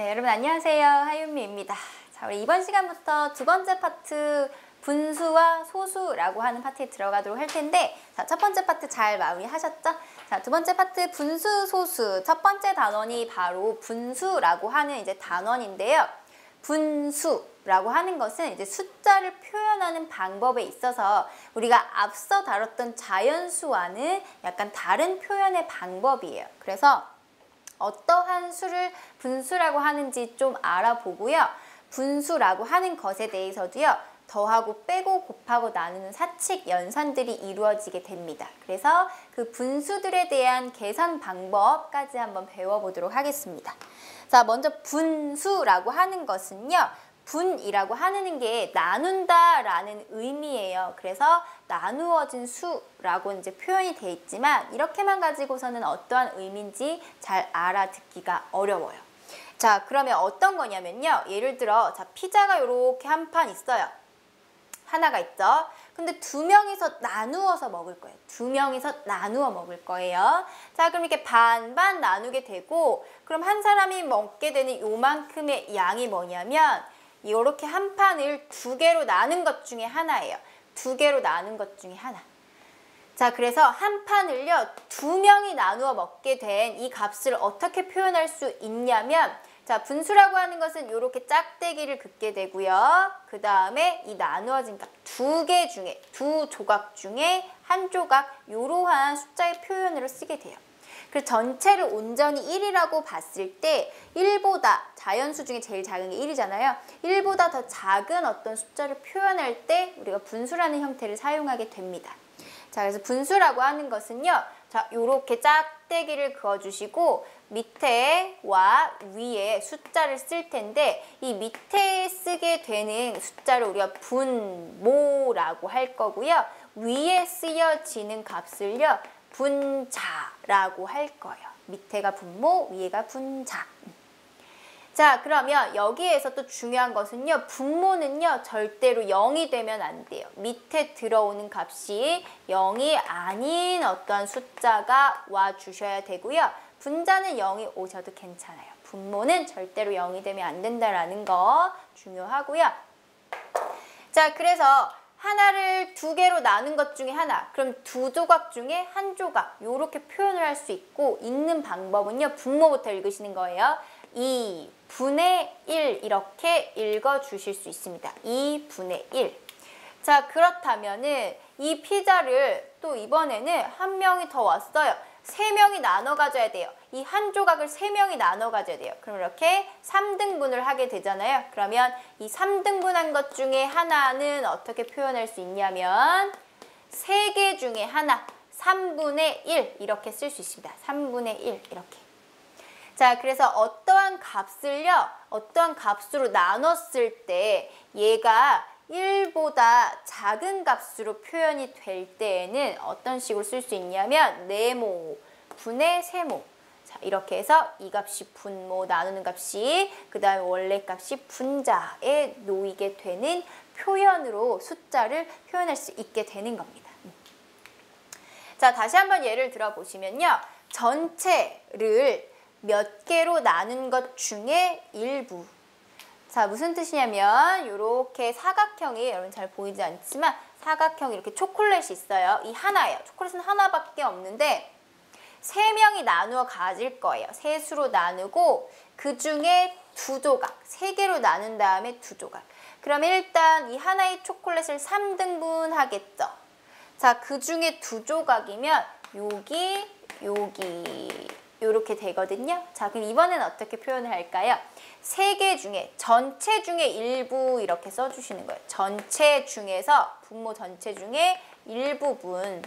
네, 여러분 안녕하세요. 하윤미입니다. 자, 우리 이번 시간부터 두 번째 파트 분수와 소수라고 하는 파트에 들어가도록 할 텐데, 자, 첫 번째 파트 잘 마무리하셨죠? 자, 두 번째 파트 분수, 소수. 첫 번째 단원이 바로 분수라고 하는 이제 단원인데요. 분수라고 하는 것은 이제 숫자를 표현하는 방법에 있어서 우리가 앞서 다뤘던 자연수와는 약간 다른 표현의 방법이에요. 그래서 어떠한 수를 분수라고 하는지 좀 알아보고요. 분수라고 하는 것에 대해서도요. 더하고 빼고 곱하고 나누는 사칙 연산들이 이루어지게 됩니다. 그래서 그 분수들에 대한 계산 방법까지 한번 배워보도록 하겠습니다. 자, 먼저 분수라고 하는 것은요. 분이라고 하는 게 나눈다라는 의미예요. 그래서 나누어진 수라고 이제 표현이 돼 있지만 이렇게만 가지고서는 어떠한 의미인지 잘 알아듣기가 어려워요. 자, 그러면 어떤 거냐면요. 예를 들어 자, 피자가 이렇게 한 판 있어요. 하나가 있죠. 근데 두 명이서 나누어서 먹을 거예요. 두 명이서 나누어 먹을 거예요. 자, 그럼 이렇게 반반 나누게 되고 그럼 한 사람이 먹게 되는 요만큼의 양이 뭐냐면 이렇게 한 판을 두 개로 나눈 것 중에 하나예요. 두 개로 나눈 것 중에 하나. 자, 그래서 한 판을요, 두 명이 나누어 먹게 된 이 값을 어떻게 표현할 수 있냐면, 자, 분수라고 하는 것은 이렇게 짝대기를 긋게 되고요. 그 다음에 이 나누어진 값 두 개 중에, 두 조각 중에 한 조각, 이러한 숫자의 표현으로 쓰게 돼요. 그래서 전체를 온전히 1이라고 봤을 때 1보다 자연수 중에 제일 작은 게 1이잖아요. 1보다 더 작은 어떤 숫자를 표현할 때 우리가 분수라는 형태를 사용하게 됩니다. 자, 그래서 분수라고 하는 것은요. 자, 요렇게 짝대기를 그어주시고 밑에와 위에 숫자를 쓸 텐데 이 밑에 쓰게 되는 숫자를 우리가 분모라고 할 거고요. 위에 쓰여지는 값을요. 분자라고 할 거예요. 밑에가 분모, 위에가 분자. 자, 그러면 여기에서 또 중요한 것은요. 분모는요. 절대로 0이 되면 안 돼요. 밑에 들어오는 값이 0이 아닌 어떠한 숫자가 와주셔야 되고요. 분자는 0이 오셔도 괜찮아요. 분모는 절대로 0이 되면 안 된다라는 거 중요하고요. 자, 그래서 하나를 두 개로 나눈 것 중에 하나, 그럼 두 조각 중에 한 조각 이렇게 표현을 할 수 있고 읽는 방법은요. 분모부터 읽으시는 거예요. 2분의 1 이렇게 읽어주실 수 있습니다. 2분의 1. 자, 그렇다면은 이 피자를 또 이번에는 한 명이 더 왔어요. 세 명이 나눠 가져야 돼요. 이 한 조각을 세 명이 나눠 가져야 돼요. 그럼 이렇게 3등분을 하게 되잖아요. 그러면 이 3등분한 것 중에 하나는 어떻게 표현할 수 있냐면 세 개 중에 하나, 3분의 1 이렇게 쓸 수 있습니다. 3분의 1 이렇게. 자, 그래서 어떠한 값을요, 어떠한 값으로 나눴을 때 얘가 1보다 작은 값으로 표현이 될 때에는 어떤 식으로 쓸 수 있냐면 네모 분의 세모. 자, 이렇게 해서 이 값이 분모 나누는 값이 그 다음에 원래 값이 분자에 놓이게 되는 표현으로 숫자를 표현할 수 있게 되는 겁니다. 자, 다시 한번 예를 들어보시면요. 전체를 몇 개로 나눈 것 중에 일부. 자, 무슨 뜻이냐면 이렇게 사각형이 여러분 잘 보이지 않지만 사각형이 이렇게 초콜릿이 있어요. 이 하나예요. 초콜릿은 하나밖에 없는데 세 명이 나누어 가질 거예요. 세 수로 나누고 그 중에 두 조각, 세 개로 나눈 다음에 두 조각. 그러면 일단 이 하나의 초콜릿을 3등분 하겠죠. 자, 그 중에 두 조각이면 여기, 여기 이렇게 되거든요. 자, 그럼 이번엔 어떻게 표현을 할까요? 세 개 중에, 전체 중에 일부 이렇게 써주시는 거예요. 전체 중에서, 분모 전체 중에 일부분.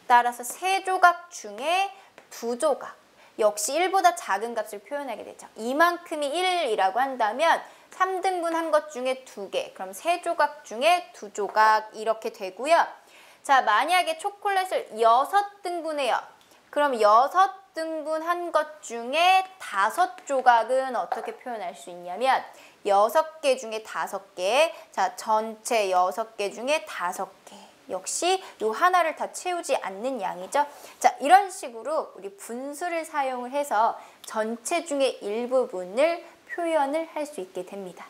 따라서 세 조각 중에 두 조각. 역시 1보다 작은 값을 표현하게 되죠. 이만큼이 1이라고 한다면 3등분 한 것 중에 두 개. 그럼 세 조각 중에 두 조각 이렇게 되고요. 자, 만약에 초콜릿을 6등분해요. 그럼 6등분 한 것 중에 5조각은 어떻게 표현할 수 있냐면 6개 중에 5개. 자, 전체 6개 중에 5개. 역시 요 하나를 다 채우지 않는 양이죠. 자, 이런 식으로 우리 분수를 사용을 해서 전체 중에 일부분을 표현을 할 수 있게 됩니다.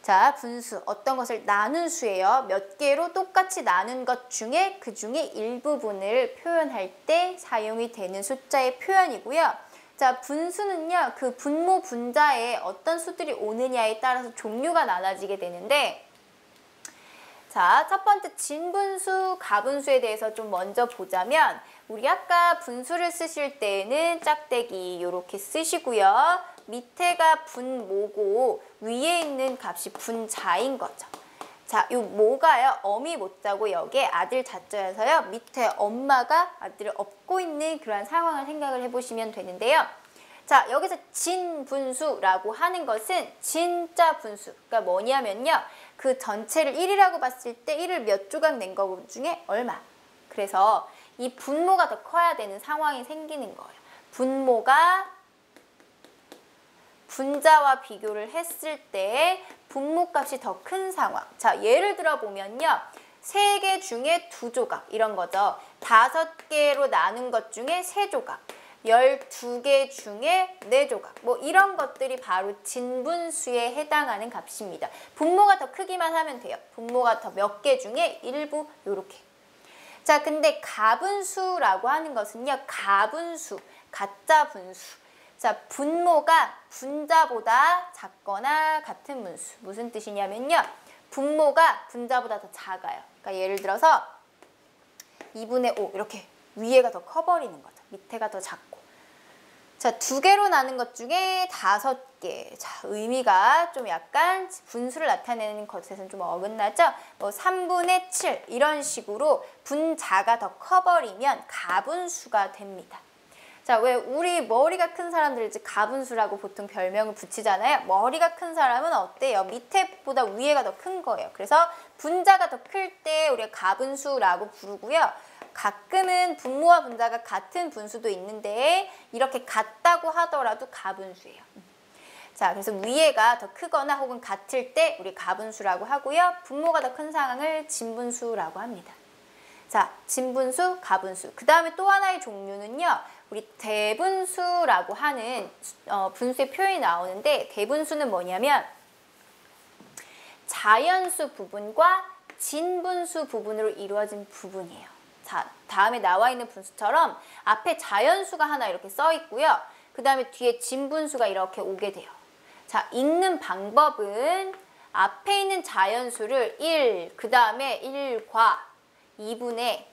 자, 분수. 어떤 것을 나눈 수예요. 몇 개로 똑같이 나눈 것 중에 그 중에 일부분을 표현할 때 사용이 되는 숫자의 표현이고요. 자, 분수는요. 그 분모 분자에 어떤 수들이 오느냐에 따라서 종류가 나눠지게 되는데, 자, 첫 번째 진분수, 가분수에 대해서 좀 먼저 보자면, 우리 아까 분수를 쓰실 때에는 짝대기 이렇게 쓰시고요. 밑에가 분모고 위에 있는 값이 분자인 거죠. 자, 요 모가요. 어미 못자고 여기에 아들 자자여서요. 밑에 엄마가 아들을 업고 있는 그런 상황을 생각을 해보시면 되는데요. 자, 여기서 진분수라고 하는 것은 진짜 분수. 그러니까 뭐냐면요. 그 전체를 1이라고 봤을 때 1을 몇 조각 낸 것 중에 얼마. 그래서 이 분모가 더 커야 되는 상황이 생기는 거예요. 분모가 분자와 비교를 했을 때 분모값이 더 큰 상황. 자, 예를 들어 보면요. 3개 중에 2조각 이런 거죠. 5개로 나눈 것 중에 3조각. 12개 중에 4조각. 뭐 이런 것들이 바로 진분수에 해당하는 값입니다. 분모가 더 크기만 하면 돼요. 분모가 더 몇 개 중에 일부 요렇게. 자, 근데 가분수라고 하는 것은요. 가분수, 가짜 분수. 자, 분모가 분자보다 작거나 같은 분수. 무슨 뜻이냐면요. 분모가 분자보다 더 작아요. 그러니까 예를 들어서 2분의 5 이렇게 위에가 더 커버리는 거죠. 밑에가 더 작고. 자, 2개로 나눈 것 중에 5개. 자, 의미가 좀 약간 분수를 나타내는 것에서는 좀 어긋나죠? 뭐 3분의 7 이런 식으로 분자가 더 커버리면 가분수가 됩니다. 자, 왜 우리 머리가 큰 사람들 이제 가분수라고 보통 별명을 붙이잖아요. 머리가 큰 사람은 어때요? 밑에보다 위에가 더 큰 거예요. 그래서 분자가 더 클 때 우리가 가분수라고 부르고요. 가끔은 분모와 분자가 같은 분수도 있는데 이렇게 같다고 하더라도 가분수예요. 자, 그래서 위에가 더 크거나 혹은 같을 때 우리 가분수라고 하고요. 분모가 더 큰 상황을 진분수라고 합니다. 자, 진분수, 가분수. 그 다음에 또 하나의 종류는요. 우리 대분수라고 하는 분수의 표현이 나오는데 대분수는 뭐냐면 자연수 부분과 진분수 부분으로 이루어진 부분이에요. 자, 다음에 나와 있는 분수처럼 앞에 자연수가 하나 이렇게 써 있고요. 그 다음에 뒤에 진분수가 이렇게 오게 돼요. 자, 읽는 방법은 앞에 있는 자연수를 1, 그 다음에 1과 2분의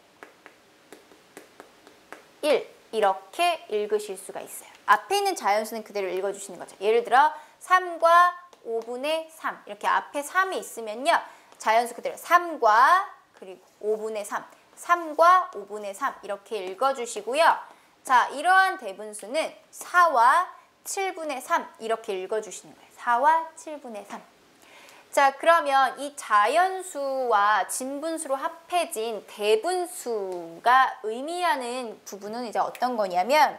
1 이렇게 읽으실 수가 있어요. 앞에 있는 자연수는 그대로 읽어주시는 거죠. 예를 들어 3과 5분의 3 이렇게 앞에 3이 있으면요. 자연수 그대로 3과 그리고 5분의 3 3과 5분의 3 이렇게 읽어주시고요. 자, 이러한 대분수는 4와 7분의 3 이렇게 읽어주시는 거예요. 4와 7분의 3. 자, 그러면 이 자연수와 진분수로 합해진 대분수가 의미하는 부분은 이제 어떤 거냐면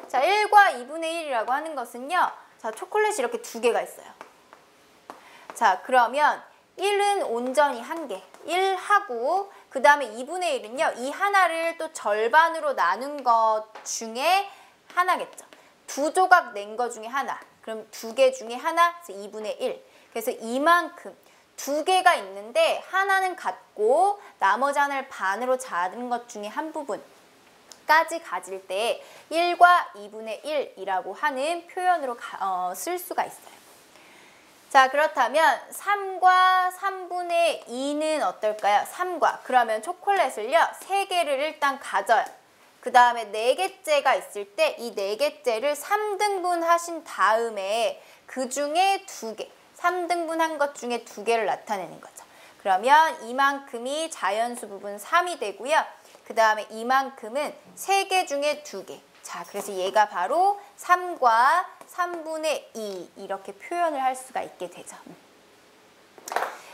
자, 1과 2분의 1이라고 하는 것은요. 자, 초콜릿이 이렇게 2개가 있어요. 자, 그러면 1은 온전히 1개. 1하고 그 다음에 2분의 1은요. 이 하나를 또 절반으로 나눈 것 중에 하나겠죠. 2조각 낸 것 중에 하나. 그럼 2개 중에 하나, 그래서 2분의 1. 그래서 이만큼 2개가 있는데 하나는 같고 나머지 하나를 반으로 자른 것 중에 한 부분까지 가질 때 1과 2분의 1이라고 하는 표현으로 쓸 수가 있어요. 자, 그렇다면 3과 3분의 2는 어떨까요? 3과 그러면 초콜릿을요 3개를 일단 가져요. 그 다음에 4개째가 있을 때 이 4개째를 3등분 하신 다음에 그 중에 2개 3등분 한 것 중에 2개를 나타내는 거죠. 그러면 이만큼이 자연수 부분 3이 되고요. 그 다음에 이만큼은 3개 중에 2개. 자, 그래서 얘가 바로 3과 3분의 2 이렇게 표현을 할 수가 있게 되죠.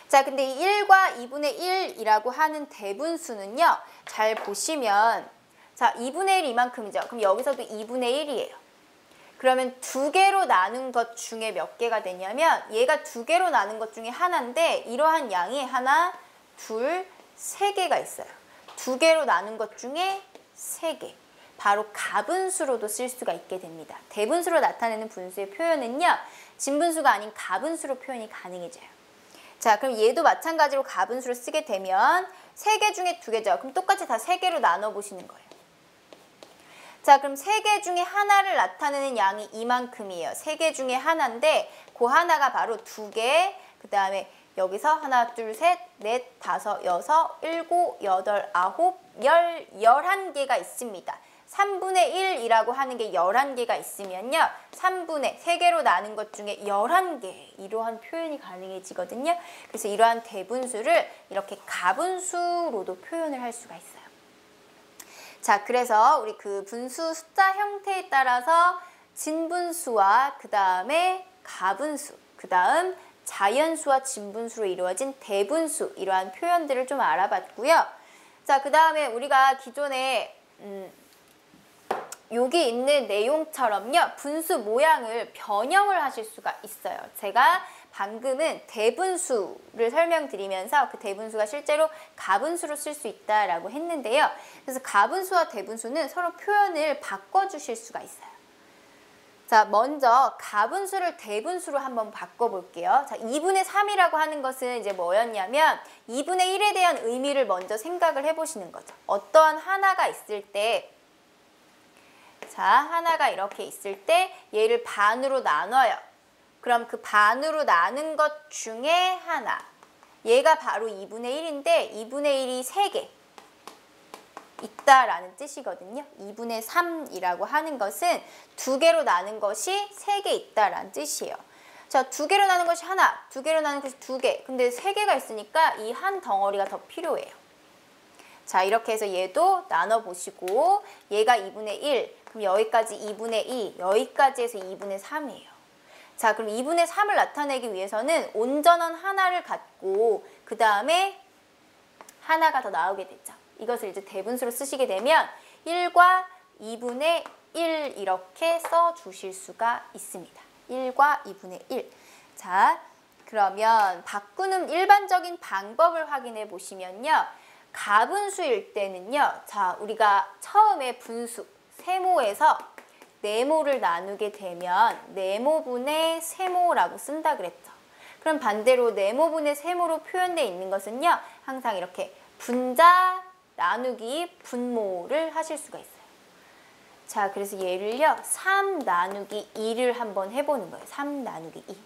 자, 근데 이 1과 2분의 1이라고 하는 대분수는요. 잘 보시면 자, 2분의 1 이만큼이죠. 그럼 여기서도 2분의 1이에요. 그러면 2개로 나눈 것 중에 몇 개가 되냐면 얘가 2개로 나눈 것 중에 하나인데 이러한 양이 하나, 둘, 3개가 있어요. 2개로 나눈 것 중에 3개. 바로 가분수로도 쓸 수가 있게 됩니다. 대분수로 나타내는 분수의 표현은요, 진분수가 아닌 가분수로 표현이 가능해져요. 자, 그럼 얘도 마찬가지로 가분수로 쓰게 되면 3개 중에 2개죠. 그럼 똑같이 다 3개로 나눠보시는 거예요. 자, 그럼 3개 중에 하나를 나타내는 양이 이만큼이에요. 3개 중에 하나인데 그 하나가 바로 2개, 그 다음에 여기서 하나, 둘, 셋, 넷, 다섯, 여섯, 일곱, 여덟, 아홉, 11개가 있습니다. 3분의 1이라고 하는 게 11개가 있으면요. 3개로 나눈 것 중에 11개, 이러한 표현이 가능해지거든요. 그래서 이러한 대분수를 이렇게 가분수로도 표현을 할 수가 있어요. 자, 그래서 우리 그 분수 숫자 형태에 따라서 진분수와 그 다음에 가분수, 그 다음 자연수와 진분수로 이루어진 대분수, 이러한 표현들을 좀 알아봤고요. 자, 그 다음에 우리가 기존에 여기 있는 내용처럼요, 분수 모양을 변형을 하실 수가 있어요. 제가 방금은 대분수를 설명드리면서 그 대분수가 실제로 가분수로 쓸 수 있다라고 했는데요. 그래서 가분수와 대분수는 서로 표현을 바꿔주실 수가 있어요. 자, 먼저 가분수를 대분수로 한번 바꿔볼게요. 자, 2분의 3이라고 하는 것은 이제 뭐였냐면 2분의 1에 대한 의미를 먼저 생각을 해보시는 거죠. 어떠한 하나가 있을 때, 자, 하나가 이렇게 있을 때 얘를 반으로 나눠요. 그럼 그 반으로 나눈 것 중에 하나, 얘가 바로 2분의 1인데 2분의 1이 3개 있다라는 뜻이거든요. 2분의 3이라고 하는 것은 2개로 나눈 것이 3개 있다라는 뜻이에요. 자, 2개로 나눈 것이 하나, 2개로 나눈 것이 2개. 근데 3개가 있으니까 이 한 덩어리가 더 필요해요. 자, 이렇게 해서 얘도 나눠보시고 얘가 2분의 1, 그럼 여기까지 2분의 2, 여기까지 해서 2분의 3이에요. 자, 그럼 2분의 3을 나타내기 위해서는 온전한 하나를 갖고 그 다음에 하나가 더 나오게 되죠. 이것을 이제 대분수로 쓰시게 되면 1과 2분의 1 이렇게 써주실 수가 있습니다. 1과 2분의 1. 자, 그러면 바꾸는 일반적인 방법을 확인해 보시면요. 가분수일 때는요. 자, 우리가 처음에 분수, 세모에서 네모를 나누게 되면 네모분의 세모라고 쓴다 그랬죠. 그럼 반대로 네모분의 세모로 표현되어 있는 것은요. 항상 이렇게 분자 나누기 분모를 하실 수가 있어요. 자, 그래서 얘를요. 3 나누기 2를 한번 해보는 거예요. 3 나누기 2.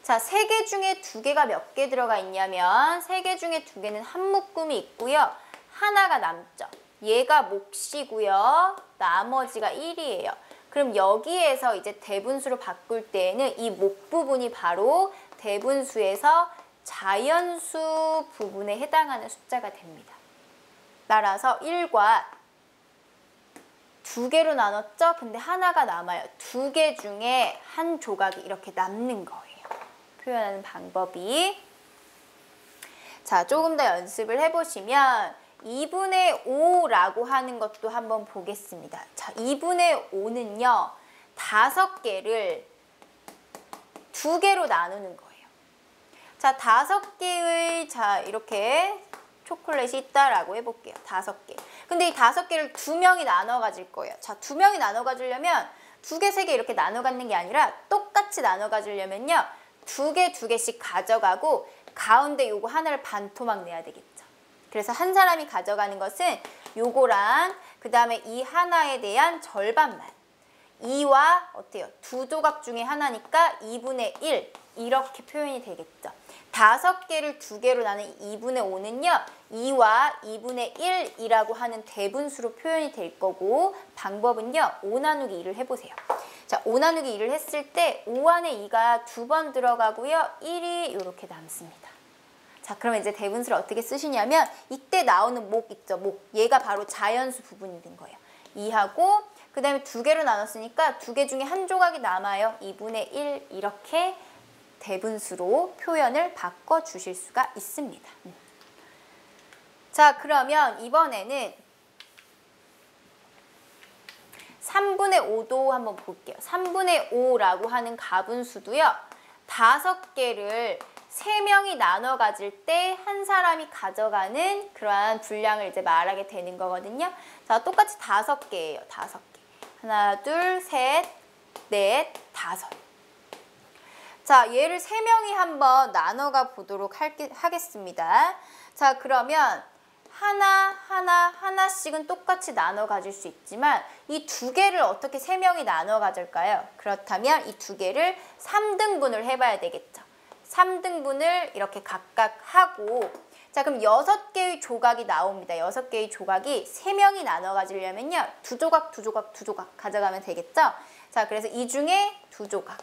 자, 3개 중에 2개가 몇 개 들어가 있냐면 3개 중에 2개는 한 묶음이 있고요. 하나가 남죠. 얘가 몫이고요. 나머지가 1이에요. 그럼 여기에서 이제 대분수로 바꿀 때에는 이 목 부분이 바로 대분수에서 자연수 부분에 해당하는 숫자가 됩니다. 따라서 1과 2개로 나눴죠? 근데 하나가 남아요. 2개 중에 한 조각이 이렇게 남는 거예요. 표현하는 방법이. 자, 조금 더 연습을 해보시면 2분의 5라고 하는 것도 한번 보겠습니다. 자, 2분의 5는요. 5개를 2개로 나누는 거예요. 자, 5개의 자, 이렇게 초콜릿이 있다라고 해볼게요. 5개. 근데 이 5개를 2명이 나눠 가질 거예요. 자, 2명이 나눠 가지려면 2개, 3개 이렇게 나눠 갖는 게 아니라 똑같이 나눠 가지려면요. 2개, 2개씩 가져가고 가운데 요거 하나를 반토막 내야 되겠죠. 그래서 한 사람이 가져가는 것은 요거랑 그 다음에 이 하나에 대한 절반만. 2와 어때요? 2조각 중에 하나니까 2분의 1 이렇게 표현이 되겠죠. 5개를 2개로 나눈 2분의 5는요. 2와 2분의 1이라고 하는 대분수로 표현이 될 거고 방법은요. 5 나누기 2를 해보세요. 자, 5 나누기 2를 했을 때 5 안에 2가 2번 들어가고요. 1이 이렇게 남습니다. 자, 그러면 이제 대분수를 어떻게 쓰시냐면 이때 나오는 목 있죠. 목. 얘가 바로 자연수 부분이 된 거예요. 2하고 그 다음에 2개로 나눴으니까 2개 중에 한 조각이 남아요. 2분의 1 이렇게 대분수로 표현을 바꿔주실 수가 있습니다. 자, 그러면 이번에는 3분의 5도 한번 볼게요. 3분의 5라고 하는 가분수도요. 5개를 3명이 나눠 가질 때 한 사람이 가져가는 그러한 분량을 이제 말하게 되는 거거든요. 자, 똑같이 5개예요. 5개. 하나, 둘, 셋, 넷, 5. 자, 얘를 3명이 한번 나눠가 보도록 하겠습니다. 자, 그러면 하나씩은 똑같이 나눠 가질 수 있지만 이 2개를 어떻게 3명이 나눠 가질까요? 그렇다면 이 2개를 3등분을 해봐야 되겠죠. 3등분을 이렇게 각각 하고, 자, 그럼 6개의 조각이 나옵니다. 6개의 조각이 3명이 나눠 가지려면요, 2조각, 2조각, 2조각 가져가면 되겠죠? 자, 그래서 이 중에 2조각.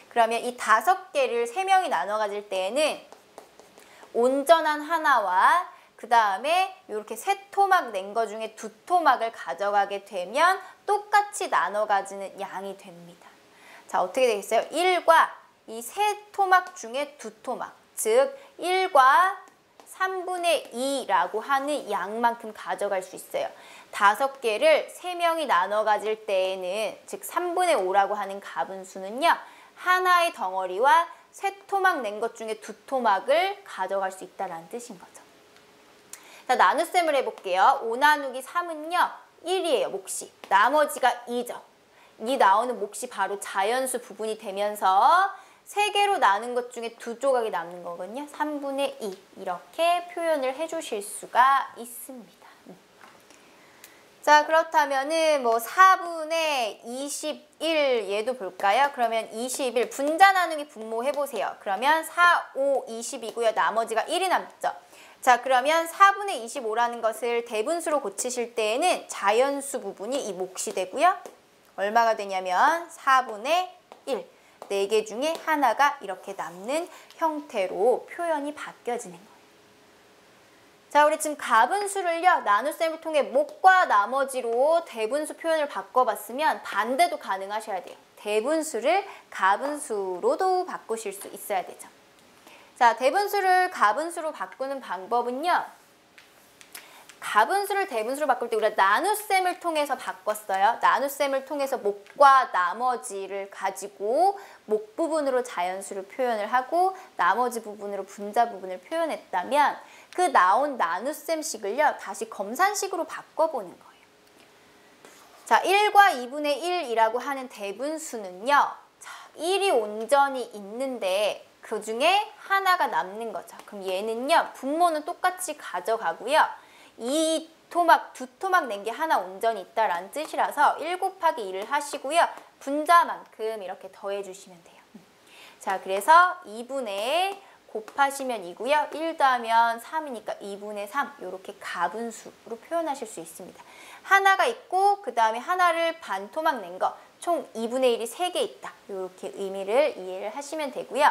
그러면 이 5개를 3명이 나눠 가질 때에는 온전한 하나와 그 다음에 이렇게 3토막 낸 거 중에 2토막을 가져가게 되면 똑같이 나눠 가지는 양이 됩니다. 자, 어떻게 되겠어요? 1과 이 3토막 중에 2토막, 즉 1과 3분의 2라고 하는 양만큼 가져갈 수 있어요. 5개를 3명이 나눠 가질 때에는, 즉 3분의 5라고 하는 가분수는요, 하나의 덩어리와 3토막 낸 것 중에 2토막을 가져갈 수 있다는 뜻인 거죠. 자, 나눗셈을 해볼게요. 5 나누기 3은요, 1이에요, 몫이. 나머지가 2죠. 이 나오는 몫이 바로 자연수 부분이 되면서 3개로 나눈 것 중에 2조각이 남는 거거든요. 3분의 2 이렇게 표현을 해주실 수가 있습니다. 자, 그렇다면은 뭐 4분의 21 얘도 볼까요? 그러면 21 분자 나누기 분모 해보세요. 그러면 4, 5, 20이고요. 나머지가 1이 남죠. 자, 그러면 4분의 25라는 것을 대분수로 고치실 때에는 자연수 부분이 이 몫이 되고요. 얼마가 되냐면 4분의 1. 4개 중에 하나가 이렇게 남는 형태로 표현이 바뀌어지는 거예요. 자, 우리 지금 가분수를요, 나눗셈을 통해 몫과 나머지로 대분수 표현을 바꿔봤으면 반대도 가능하셔야 돼요. 대분수를 가분수로도 바꾸실 수 있어야 되죠. 자, 대분수를 가분수로 바꾸는 방법은요, 가분수를 대분수로 바꿀 때 우리가 나눗셈을 통해서 바꿨어요. 나눗셈을 통해서 몫과 나머지를 가지고 몫 부분으로 자연수를 표현을 하고 나머지 부분으로 분자 부분을 표현했다면 그 나온 나눗셈식을요, 다시 검산식으로 바꿔보는 거예요. 자, 1과 2분의 1이라고 하는 대분수는요, 자, 1이 온전히 있는데 그 중에 하나가 남는 거죠. 그럼 얘는요, 분모는 똑같이 가져가고요. 2토막, 2토막 낸 게 하나 온전히 있다라는 뜻이라서 1 곱하기 2를 하시고요. 분자만큼 이렇게 더해주시면 돼요. 자, 그래서 2분의 곱하시면 2고요. 1 더하면 3이니까 2분의 3 이렇게 가분수로 표현하실 수 있습니다. 하나가 있고 그 다음에 하나를 반 토막 낸 거 총 2분의 1이 3개 있다. 이렇게 의미를 이해를 하시면 되고요.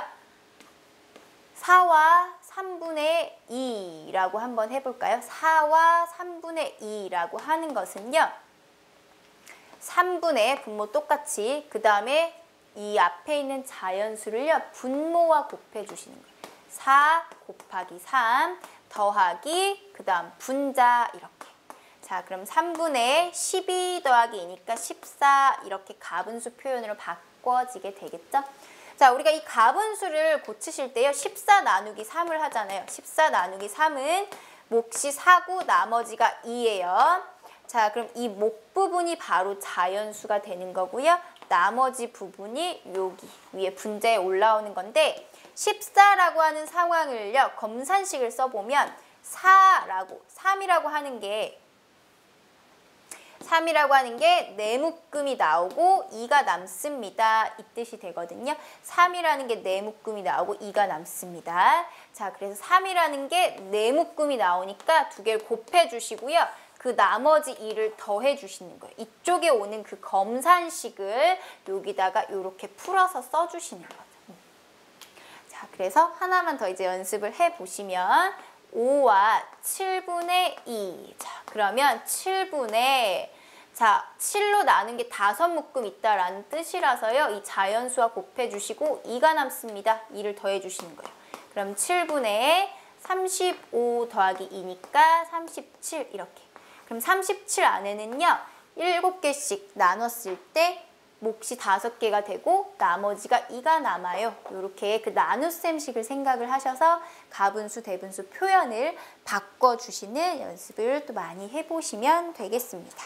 4와 3분의 2라고 한번 해볼까요? 4와 3분의 2라고 하는 것은요, 3분의 분모 똑같이 그 다음에 이 앞에 있는 자연수를요, 분모와 곱해 주시는 거예요. 4 곱하기 3 더하기 그 다음 분자 이렇게. 자, 그럼 3분의 12 더하기 2니까 14 이렇게 가분수 표현으로 바꿔지게 되겠죠? 자, 우리가 이 가분수를 고치실 때요, 14 나누기 3을 하잖아요. 14 나누기 3은 몫이 4고 나머지가 2예요. 자, 그럼 이 몫 부분이 바로 자연수가 되는 거고요. 나머지 부분이 여기 위에 분자에 올라오는 건데 14라고 하는 상황을요, 검산식을 써보면 3이라고 하는 게 4묶음이 나오고 2가 남습니다. 이 뜻이 되거든요. 3이라는 게 4묶음이 나오고 2가 남습니다. 자, 그래서 3이라는 게 4묶음이 나오니까 2개를 곱해 주시고요. 그 나머지 2를 더해 주시는 거예요. 이쪽에 오는 그 검산식을 여기다가 이렇게 풀어서 써주시는 거죠. 자, 그래서 하나만 더 이제 연습을 해보시면 5와 7분의 2. 자, 그러면 7분의, 자, 7로 나눈 게 5묶음 있다라는 뜻이라서요. 이 자연수와 곱해주시고 2가 남습니다. 2를 더해주시는 거예요. 그럼 7분의 35 더하기 2니까 37 이렇게. 그럼 37 안에는요. 7개씩 나눴을 때 몫이 5개가 되고 나머지가 2가 남아요. 이렇게 그 나눗셈식을 생각을 하셔서 가분수, 대분수 표현을 바꿔주시는 연습을 또 많이 해보시면 되겠습니다.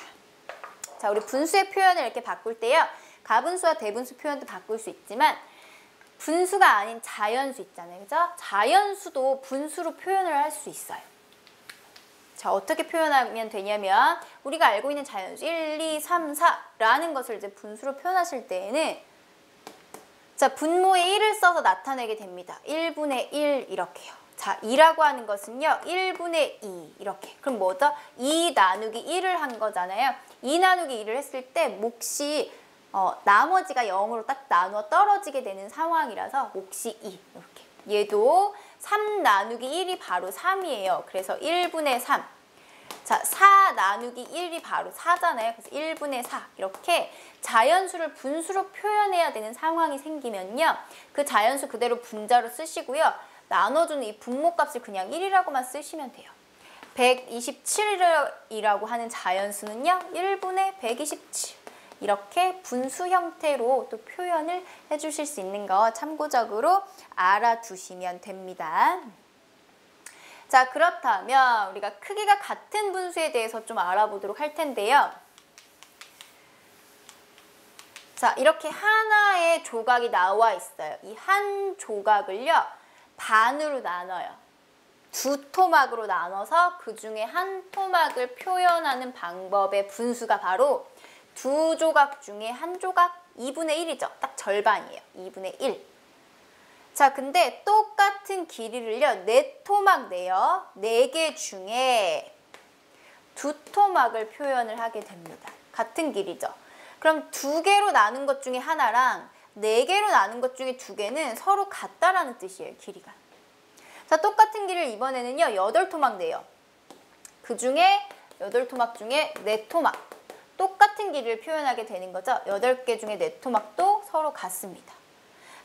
자, 우리 분수의 표현을 이렇게 바꿀 때요. 가분수와 대분수 표현도 바꿀 수 있지만 분수가 아닌 자연수 있잖아요. 그죠? 자연수도 분수로 표현을 할 수 있어요. 자, 어떻게 표현하면 되냐면 우리가 알고 있는 자연수 1, 2, 3, 4라는 것을 이제 분수로 표현하실 때에는 자, 분모에 1을 써서 나타내게 됩니다. 1분의 1 이렇게요. 자, 2라고 하는 것은요. 1분의 2 이렇게. 그럼 뭐죠? 2 나누기 1을 한 거잖아요. 2 나누기 1을 했을 때 몫이 나머지가 0으로 딱 나누어 떨어지게 되는 상황이라서 몫이 2 이렇게. 얘도 3 나누기 1이 바로 3이에요. 그래서 1분의 3. 자, 4 나누기 1이 바로 4잖아요. 그래서 1분의 4. 이렇게 자연수를 분수로 표현해야 되는 상황이 생기면요. 그 자연수 그대로 분자로 쓰시고요. 나눠주는 이 분모값을 그냥 1이라고만 쓰시면 돼요. 127이라고 하는 자연수는요. 1분의 127. 이렇게 분수 형태로 또 표현을 해주실 수 있는 거 참고적으로 알아두시면 됩니다. 자, 그렇다면 우리가 크기가 같은 분수에 대해서 좀 알아보도록 할 텐데요. 자, 이렇게 하나의 조각이 나와 있어요. 이 한 조각을요, 반으로 나눠요. 2토막으로 나눠서 그 중에 한 토막을 표현하는 방법의 분수가 바로 2조각 중에 한 조각 2분의 1이죠. 딱 절반이에요. 2분의 1. 자, 근데 똑같은 길이를요. 4토막 내요. 4개 중에 2토막을 표현을 하게 됩니다. 같은 길이죠. 그럼 2개로 나눈 것 중에 하나랑 4개로 나눈 것 중에 2개는 서로 같다라는 뜻이에요. 길이가. 자, 똑같은 길이를 이번에는요. 8토막 내요. 그 중에 8토막 중에 4토막. 똑같은 길이를 표현하게 되는 거죠. 8개 중에 4토막도 서로 같습니다.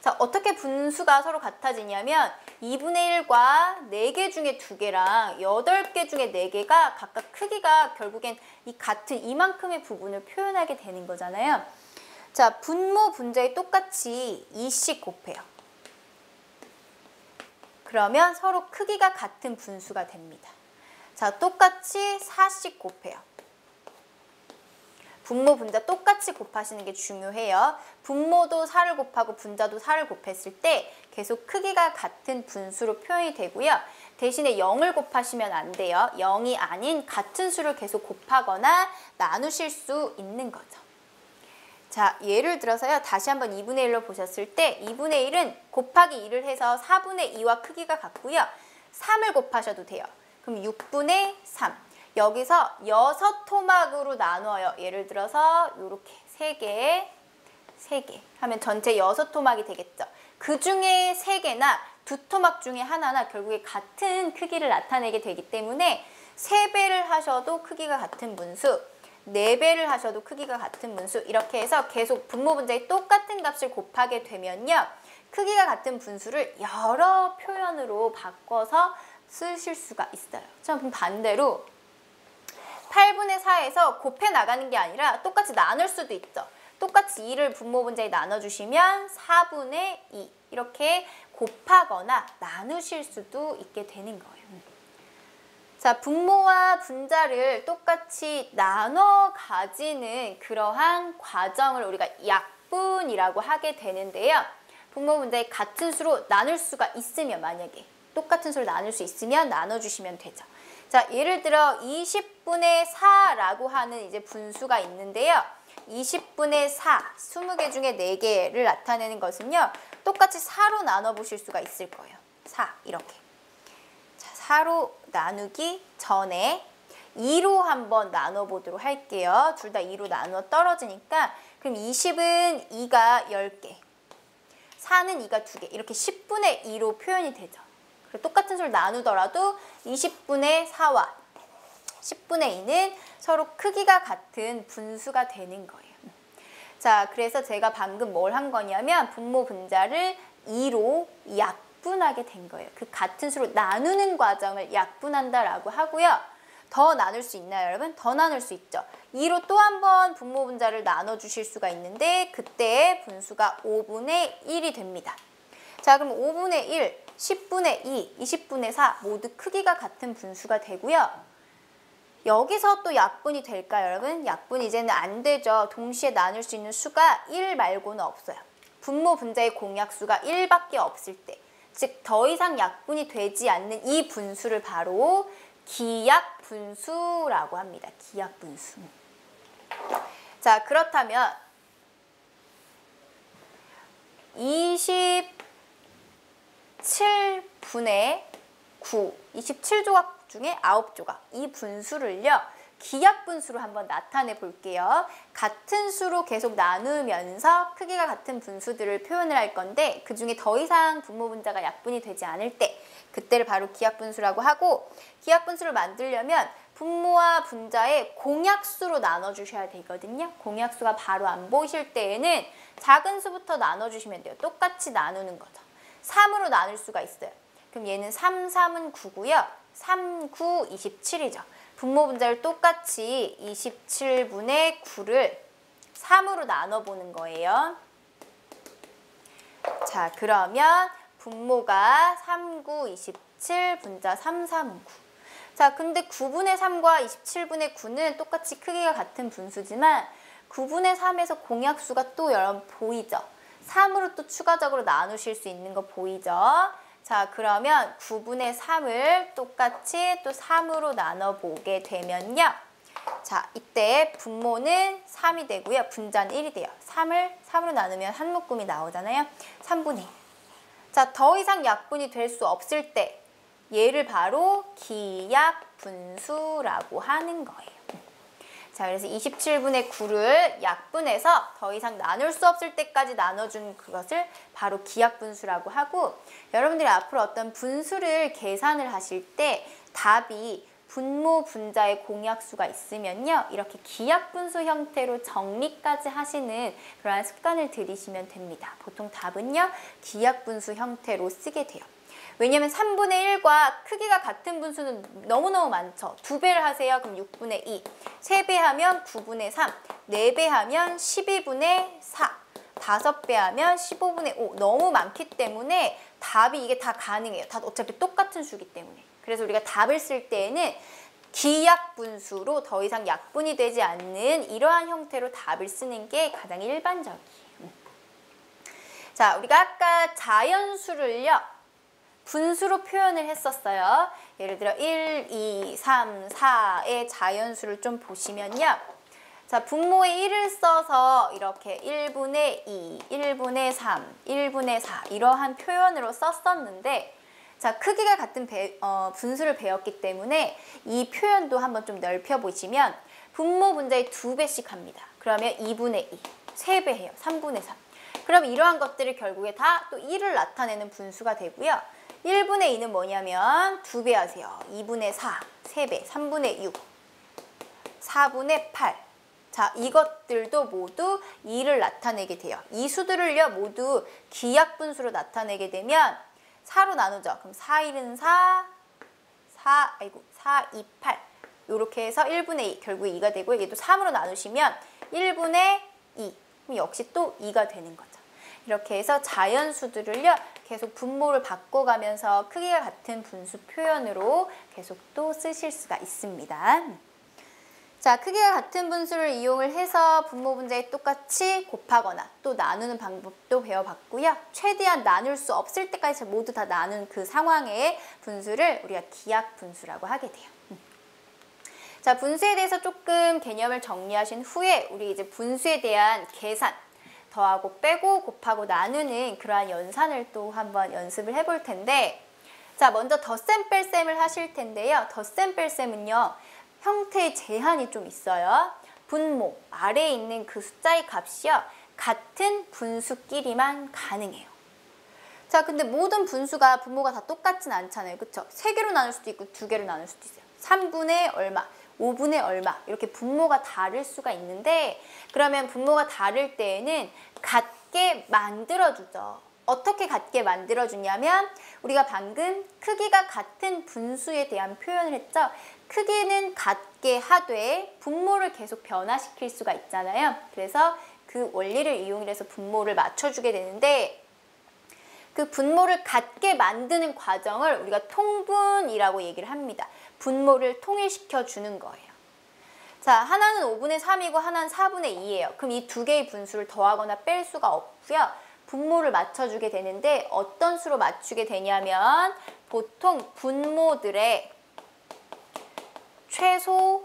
자, 어떻게 분수가 서로 같아지냐면 2분의 1과 4개 중에 2개랑 8개 중에 4개가 각각 크기가 결국엔 이 같은 이만큼의 부분을 표현하게 되는 거잖아요. 자, 분모, 분자에 똑같이 2씩 곱해요. 그러면 서로 크기가 같은 분수가 됩니다. 자, 똑같이 4씩 곱해요. 분모, 분자 똑같이 곱하시는 게 중요해요. 분모도 4를 곱하고 분자도 4를 곱했을 때 계속 크기가 같은 분수로 표현이 되고요. 대신에 0을 곱하시면 안 돼요. 0이 아닌 같은 수를 계속 곱하거나 나누실 수 있는 거죠. 자, 예를 들어서요. 다시 한번 2분의 1로 보셨을 때 2분의 1은 곱하기 2를 해서 4분의 2와 크기가 같고요. 3을 곱하셔도 돼요. 그럼 6분의 3. 여기서 6토막으로 나눠요. 예를 들어서 이렇게 3개 하면 전체 6토막이 되겠죠. 그 중에 3개나 2토막 중에 하나나 결국에 같은 크기를 나타내게 되기 때문에 3배를 하셔도 크기가 같은 분수, 4배를 하셔도 크기가 같은 분수, 이렇게 해서 계속 분모 분자에 똑같은 값을 곱하게 되면요. 크기가 같은 분수를 여러 표현으로 바꿔서 쓰실 수가 있어요. 자, 그럼 반대로 8분의 4에서 곱해 나가는 게 아니라 똑같이 나눌 수도 있죠. 똑같이 2를 분모 분자에 나눠주시면 4분의 2 이렇게 곱하거나 나누실 수도 있게 되는 거예요. 자, 분모와 분자를 똑같이 나눠 가지는 그러한 과정을 우리가 약분이라고 하게 되는데요. 분모 분자에 같은 수로 나눌 수가 있으면, 만약에 똑같은 수를 나눌 수 있으면 나눠주시면 되죠. 자, 예를 들어 20분의 4라고 하는 이제 분수가 있는데요. 20분의 4, 20개 중에 4개를 나타내는 것은요. 똑같이 4로 나눠보실 수가 있을 거예요. 4, 이렇게. 자, 4로 나누기 전에 2로 한번 나눠보도록 할게요. 둘 다 2로 나누어 떨어지니까. 그럼 20은 2가 10개, 4는 2가 2개, 이렇게 10분의 2로 표현이 되죠. 똑같은 수를 나누더라도 20분의 4와 10분의 2는 서로 크기가 같은 분수가 되는 거예요. 자, 그래서 제가 방금 뭘 한 거냐면 분모 분자를 2로 약분하게 된 거예요. 그 같은 수로 나누는 과정을 약분한다라고 하고요. 더 나눌 수 있나요, 여러분? 더 나눌 수 있죠. 2로 또 한 번 분모 분자를 나눠주실 수가 있는데 그때 분수가 5분의 1이 됩니다. 자, 그럼 5분의 1, 10분의 2, 20분의 4 모두 크기가 같은 분수가 되고요. 여기서 또 약분이 될까요, 여러분? 약분 이제는 안 되죠. 동시에 나눌 수 있는 수가 1 말고는 없어요. 분모 분자의 공약수가 1밖에 없을 때, 즉 더 이상 약분이 되지 않는 이 분수를 바로 기약분수라고 합니다. 기약분수. 자, 그렇다면 27분의 9, 27조각 중에 9조각, 이 분수를요, 기약분수로 한번 나타내 볼게요. 같은 수로 계속 나누면서 크기가 같은 분수들을 표현을 할 건데 그 중에 더 이상 분모 분자가 약분이 되지 않을 때 그때를 바로 기약분수라고 하고, 기약분수를 만들려면 분모와 분자의 공약수로 나눠주셔야 되거든요. 공약수가 바로 안 보이실 때에는 작은 수부터 나눠주시면 돼요. 똑같이 나누는 거죠. 3으로 나눌 수가 있어요. 그럼 얘는 3, 3은 9고요. 3, 9, 27이죠. 분모 분자를 똑같이 27분의 9를 3으로 나눠보는 거예요. 자, 그러면 분모가 3, 9, 27, 분자 3, 3, 9. 자, 근데 9분의 3과 27분의 9는 똑같이 크기가 같은 분수지만 9분의 3에서 공약수가 또 여러분 보이죠? 3으로 또 추가적으로 나누실 수 있는 거 보이죠? 자, 그러면 9분의 3을 똑같이 또 3으로 나눠보게 되면요. 자, 이때 분모는 3이 되고요. 분자는 1이 돼요. 3을 3으로 나누면 한 묶음이 나오잖아요. 3분의 1. 자, 더 이상 약분이 될 수 없을 때 얘를 바로 기약분수라고 하는 거예요. 자, 그래서 27분의 9를 약분해서 더 이상 나눌 수 없을 때까지 나눠준 그것을 바로 기약분수라고 하고, 여러분들이 앞으로 어떤 분수를 계산을 하실 때 답이 분모 분자의 공약수가 있으면요, 이렇게 기약분수 형태로 정리까지 하시는 그러한 습관을 들이시면 됩니다. 보통 답은요, 기약분수 형태로 쓰게 돼요. 왜냐면 3분의 1과 크기가 같은 분수는 너무너무 많죠. 2배를 하세요. 그럼 6분의 2. 3배 하면 9분의 3. 4배 하면 12분의 4. 5배 하면 15분의 5. 너무 많기 때문에 답이 이게 다 가능해요. 다 어차피 똑같은 수기 때문에. 그래서 우리가 답을 쓸 때에는 기약분수로 더 이상 약분이 되지 않는 이러한 형태로 답을 쓰는 게 가장 일반적이에요. 자, 우리가 아까 자연수를요, 분수로 표현을 했었어요. 예를 들어 1, 2, 3, 4의 자연수를 좀 보시면요. 자, 분모에 1을 써서 이렇게 1분의 2, 1분의 3, 1분의 4 이러한 표현으로 썼었는데, 자, 크기가 같은 분수를 배웠기 때문에 이 표현도 한번 좀 넓혀보시면 분모 분자의 2배씩 합니다. 그러면 2분의 2, 3배 해요. 3분의 3. 그럼 이러한 것들이 결국에 다 또 1을 나타내는 분수가 되고요. 1분의 2는 뭐냐면 2배 하세요. 2분의 4, 3배, 3분의 6, 4분의 8. 자, 이것들도 모두 2를 나타내게 돼요. 이 수들을요, 모두 기약분수로 나타내게 되면 4로 나누죠. 그럼 4, 1은 4, 4, 2, 8. 이렇게 해서 1분의 2, 결국 2가 되고, 이게 또 3으로 나누시면 1분의 2. 그럼 역시 또 2가 되는 거죠. 이렇게 해서 자연수들을요, 계속 분모를 바꿔가면서 크기가 같은 분수 표현으로 계속 또 쓰실 수가 있습니다. 자, 크기가 같은 분수를 이용을 해서 분모 분자에 똑같이 곱하거나 또 나누는 방법도 배워봤고요. 최대한 나눌 수 없을 때까지 모두 다 나눈 그 상황의 분수를 우리가 기약분수라고 하게 돼요. 자, 분수에 대해서 조금 개념을 정리하신 후에 우리 이제 분수에 대한 계산, 더하고 빼고 곱하고 나누는 그러한 연산을 또 한번 연습을 해볼 텐데, 자, 먼저 덧셈 뺄셈을 하실 텐데요. 덧셈 뺄셈은요, 형태의 제한이 좀 있어요. 분모, 아래에 있는 그 숫자의 값이요, 같은 분수끼리만 가능해요. 자, 근데 모든 분수가 분모가 다 똑같진 않잖아요. 그쵸? 3개로 나눌 수도 있고 2개로 나눌 수도 있어요. 3분의 얼마, 5분의 얼마, 이렇게 분모가 다를 수가 있는데, 그러면 분모가 다를 때에는 같게 만들어주죠. 어떻게 같게 만들어주냐면 우리가 방금 크기가 같은 분수에 대한 표현을 했죠. 크기는 같게 하되 분모를 계속 변화시킬 수가 있잖아요. 그래서 그 원리를 이용해서 분모를 맞춰주게 되는데 그 분모를 같게 만드는 과정을 우리가 통분이라고 얘기를 합니다. 분모를 통일시켜 주는 거예요. 자, 하나는 5분의 3이고 하나는 4분의 2예요. 그럼 이 두 개의 분수를 더하거나 뺄 수가 없고요. 분모를 맞춰주게 되는데 어떤 수로 맞추게 되냐면 보통 분모들의 최소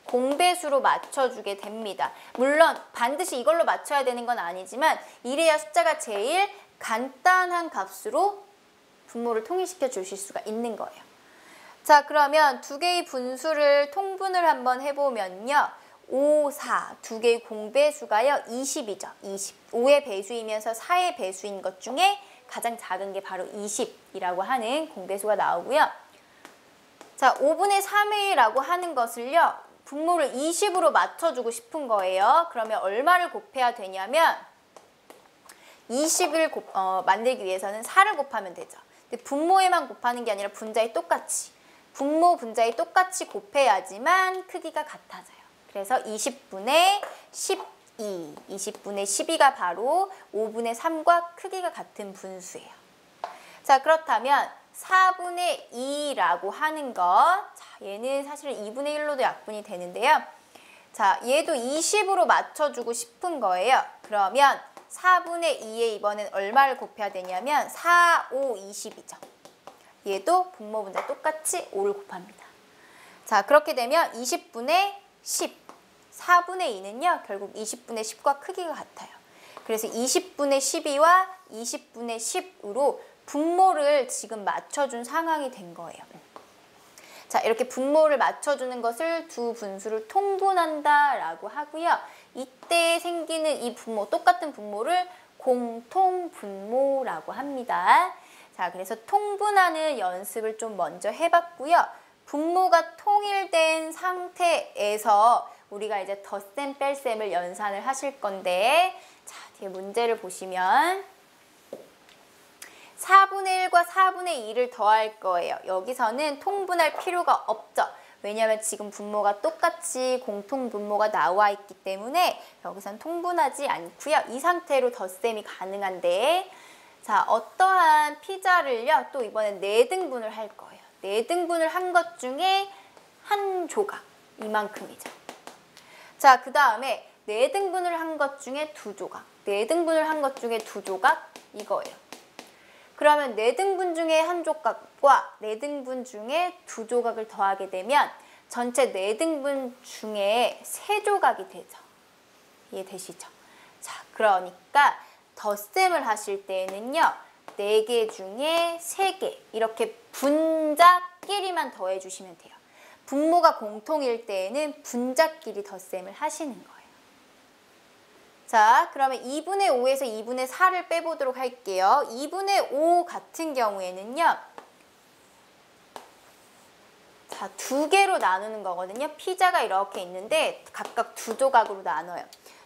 공배수로 맞춰주게 됩니다. 물론 반드시 이걸로 맞춰야 되는 건 아니지만 이래야 숫자가 제일 간단한 값으로 분모를 통일시켜 주실 수가 있는 거예요. 자, 그러면 두 개의 분수를 통분을 한번 해보면요. 5, 4, 두 개의 공배수가요. 20이죠. 20. 5의 배수이면서 4의 배수인 것 중에 가장 작은 게 바로 20이라고 하는 공배수가 나오고요. 자, 5분의 3이라고 하는 것을요. 분모를 20으로 맞춰주고 싶은 거예요. 그러면 얼마를 곱해야 되냐면 20을 만들기 위해서는 4를 곱하면 되죠. 근데 분모에만 곱하는 게 아니라 분자에 똑같이 분모 분자에 똑같이 곱해야지만 크기가 같아져요. 그래서 20분의 12, 20분의 12가 바로 5분의 3과 크기가 같은 분수예요. 자, 그렇다면 4분의 2라고 하는 것, 자, 얘는 사실 2분의 1로도 약분이 되는데요. 자, 얘도 20으로 맞춰주고 싶은 거예요. 그러면 4분의 2에 이번엔 얼마를 곱해야 되냐면 4, 5, 20이죠. 얘도 분모 분자 똑같이 5를 곱합니다. 자, 그렇게 되면 20분의 10, 4분의 2는요. 결국 20분의 10과 크기가 같아요. 그래서 20분의 12와 20분의 10으로 분모를 지금 맞춰준 상황이 된 거예요. 자, 이렇게 분모를 맞춰주는 것을 두 분수를 통분한다라고 하고요. 이때 생기는 이 분모, 똑같은 분모를 공통분모라고 합니다. 자, 그래서 통분하는 연습을 좀 먼저 해봤고요. 분모가 통일된 상태에서 우리가 이제 덧셈, 뺄셈을 연산을 하실 건데, 자, 뒤에 문제를 보시면 4분의 1과 4분의 2를 더할 거예요. 여기서는 통분할 필요가 없죠. 왜냐하면 지금 분모가 똑같이 공통분모가 나와 있기 때문에 여기선 통분하지 않고요. 이 상태로 덧셈이 가능한데, 자, 어떠한 피자를요, 또 이번엔 4등분을 할 거예요. 4등분을 한 것 중에 한 조각, 이만큼이죠. 자, 그 다음에 4등분을 한 것 중에 2조각, 4등분을 한 것 중에 2조각, 이거예요. 그러면 4등분 중에 한 조각과 4등분 중에 2조각을 더하게 되면 전체 4등분 중에 3조각이 되죠. 이해되시죠? 자, 그러니까 덧셈을 하실 때에는요. 4개 중에 3개 이렇게 분자끼리만 더해주시면 돼요. 분모가 공통일 때에는 분자끼리 덧셈을 하시는 거예요. 자, 그러면 2분의 5에서 2분의 4를 빼보도록 할게요. 2분의 5 같은 경우에는요. 자, 2개로 나누는 거거든요. 피자가 이렇게 있는데 각각 2조각으로 나눠요.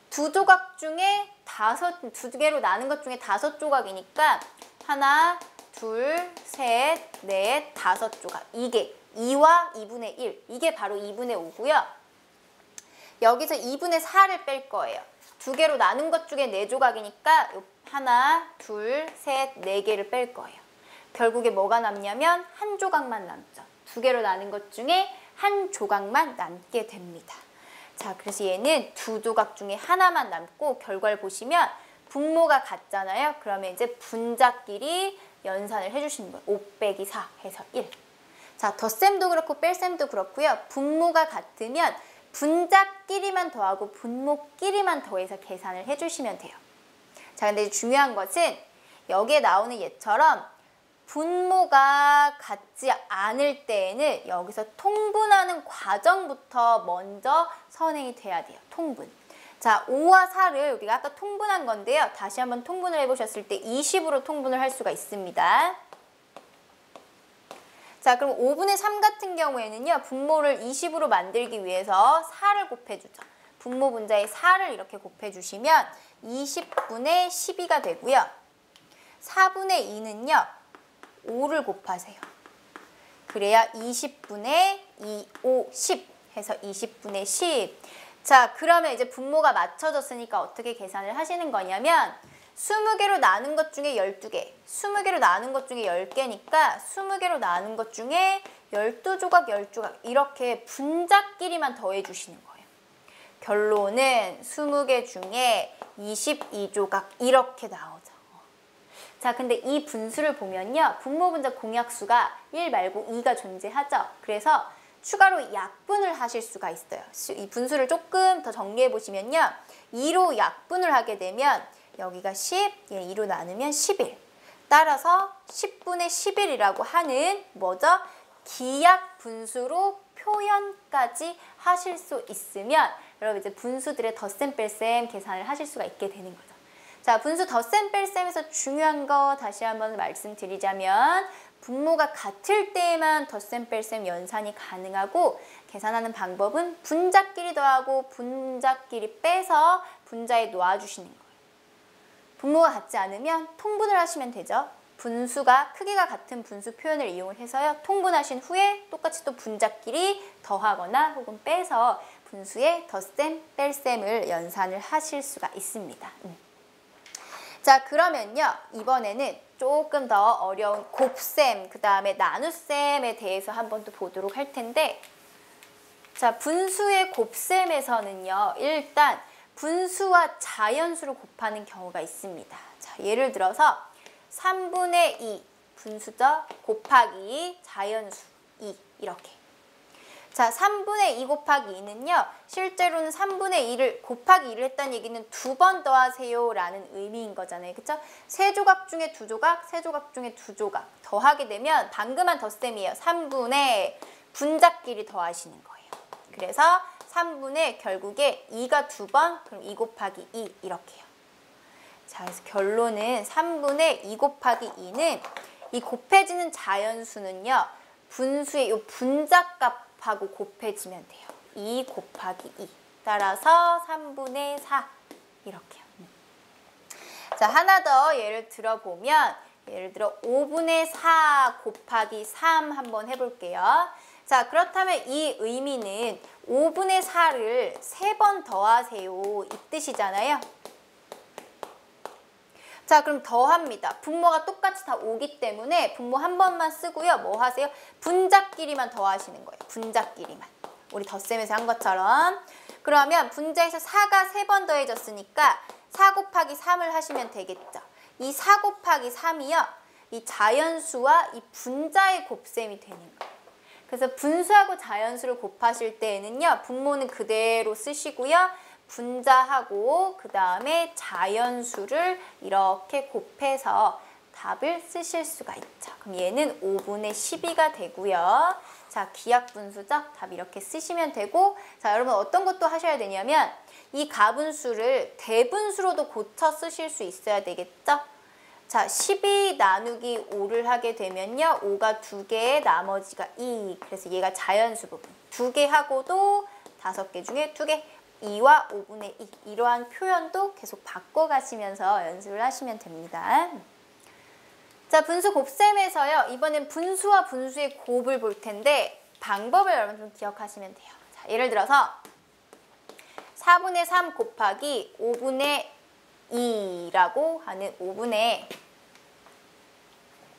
2조각 중에 2개로 나눈 것 중에 5조각이니까 하나, 둘, 셋, 넷, 5조각. 이게 2와 2분의 1. 이게 바로 2분의 5고요. 여기서 2분의 4를 뺄 거예요. 2개로 나눈 것 중에 4조각이니까 하나, 둘, 셋, 4개를 뺄 거예요. 결국에 뭐가 남냐면 한 조각만 남죠. 2개로 나눈 것 중에 한 조각만 남게 됩니다. 자, 그래서 얘는 2조각 중에 하나만 남고 결과를 보시면 분모가 같잖아요. 그러면 이제 분자끼리 연산을 해주시는 거예요. 5 빼기 4 해서 1. 자, 덧셈도 그렇고 뺄셈도 그렇고요. 분모가 같으면 분자끼리만 더하고 분모끼리만 더해서 계산을 해주시면 돼요. 자, 근데 중요한 것은 여기에 나오는 예처럼 분모가 같지 않을 때에는 여기서 통분하는 과정부터 먼저 선행이 돼야 돼요. 통분. 자, 5와 4를 우리가 아까 통분한 건데요. 다시 한번 통분을 해보셨을 때 20으로 통분을 할 수가 있습니다. 자, 그럼 5분의 3 같은 경우에는요. 분모를 20으로 만들기 위해서 4를 곱해주죠. 분모 분자에 4를 이렇게 곱해주시면 20분의 12가 되고요. 4분의 2는요. 5를 곱하세요. 그래야 20분의 2, 5, 10 해서 20분의 10. 자, 그러면 이제 분모가 맞춰졌으니까 어떻게 계산을 하시는 거냐면 20개로 나눈 것 중에 12개, 20개로 나눈 것 중에 10개니까 20개로 나눈 것 중에 12조각, 10조각 이렇게 분자끼리만 더해 주시는 거예요. 결론은 20개 중에 22조각 이렇게 나오죠. 자, 근데 이 분수를 보면요. 분모 분자 공약수가 1 말고 2가 존재하죠. 그래서 추가로 약분을 하실 수가 있어요. 이 분수를 조금 더 정리해 보시면요. 2로 약분을 하게 되면 여기가 10, 2로 나누면 11. 따라서 10분의 11이라고 하는 뭐죠? 기약 분수로 표현까지 하실 수 있으면 여러분 이제 분수들의 덧셈 뺄셈 계산을 하실 수가 있게 되는 거죠. 자, 분수 덧셈 뺄셈에서 중요한 거 다시 한번 말씀드리자면 분모가 같을 때에만 덧셈 뺄셈 연산이 가능하고 계산하는 방법은 분자끼리 더하고 분자끼리 빼서 분자에 놓아주시는 거예요. 분모가 같지 않으면 통분을 하시면 되죠. 분수가 크기가 같은 분수 표현을 이용을 해서요. 통분하신 후에 똑같이 또 분자끼리 더하거나 혹은 빼서 분수의 덧셈, 뺄셈을 연산을 하실 수가 있습니다. 자, 그러면요. 이번에는 조금 더 어려운 곱셈, 그 다음에 나눗셈에 대해서 한번 또 보도록 할 텐데 자, 분수의 곱셈에서는요. 일단 분수와 자연수를 곱하는 경우가 있습니다. 자, 예를 들어서 3분의 2 분수죠. 곱하기 자연수 2 이렇게. 자, 3분의 2 곱하기 2는요. 실제로는 3분의 2를 곱하기 2를 했다는 얘기는 2번 더하세요 라는 의미인 거잖아요. 그쵸? 3조각 중에 2조각, 3조각 중에 2조각 더하게 되면 방금 한 덧셈이에요. 3분의 분자끼리 더하시는 거예요. 그래서 3분의 결국에 2가 2번, 그럼 2 곱하기 2 이렇게요. 자, 그래서 결론은 3분의 2 곱하기 2는 이 곱해지는 자연수는요. 분수의 이 분자값하고 곱해지면 돼요. 2 곱하기 2. 따라서 3분의 4 이렇게요. 자, 하나 더 예를 들어보면 예를 들어 5분의 4 곱하기 3 한번 해볼게요. 자, 그렇다면 이 의미는 5분의 4를 3번 더하세요 이 뜻이잖아요. 자, 그럼 더합니다. 분모가 똑같이 다 오기 때문에 분모 한 번만 쓰고요. 뭐 하세요? 분자끼리만 더하시는 거예요. 분자끼리만. 우리 덧셈에서 한 것처럼. 그러면 분자에서 4가 3번 더해졌으니까 4 곱하기 3을 하시면 되겠죠. 이 4 곱하기 3이요. 이 자연수와 이 분자의 곱셈이 되는 거예요. 그래서 분수하고 자연수를 곱하실 때에는요. 분모는 그대로 쓰시고요. 분자하고 그 다음에 자연수를 이렇게 곱해서 답을 쓰실 수가 있죠. 그럼 얘는 5분의 12가 되고요. 자, 기하분수죠. 답 이렇게 쓰시면 되고 자, 여러분 어떤 것도 하셔야 되냐면 이 가분수를 대분수로도 고쳐 쓰실 수 있어야 되겠죠. 자, 12 나누기 5를 하게 되면요. 5가 2개, 나머지가 2. 그래서 얘가 자연수 부분. 2개 하고도 5개 중에 2개. 2와 5분의 2. 이러한 표현도 계속 바꿔가시면서 연습을 하시면 됩니다. 자, 분수 곱셈에서요. 이번엔 분수와 분수의 곱을 볼 텐데 방법을 여러분 좀 기억하시면 돼요. 자, 예를 들어서 4분의 3 곱하기 5분의 2라고 하는 5분의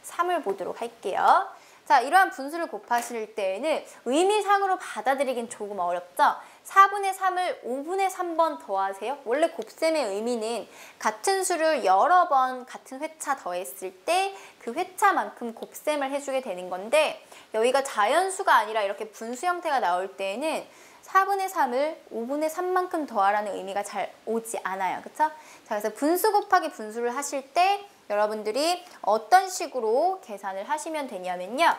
3을 보도록 할게요. 자, 이러한 분수를 곱하실 때에는 의미상으로 받아들이긴 조금 어렵죠? 4분의 3을 5분의 3번 더하세요. 원래 곱셈의 의미는 같은 수를 여러 번 같은 회차 더했을 때 그 회차만큼 곱셈을 해주게 되는 건데 여기가 자연수가 아니라 이렇게 분수 형태가 나올 때에는 4분의 3을 5분의 3만큼 더하라는 의미가 잘 오지 않아요. 그쵸? 자, 그래서 분수 곱하기 분수를 하실 때 여러분들이 어떤 식으로 계산을 하시면 되냐면요.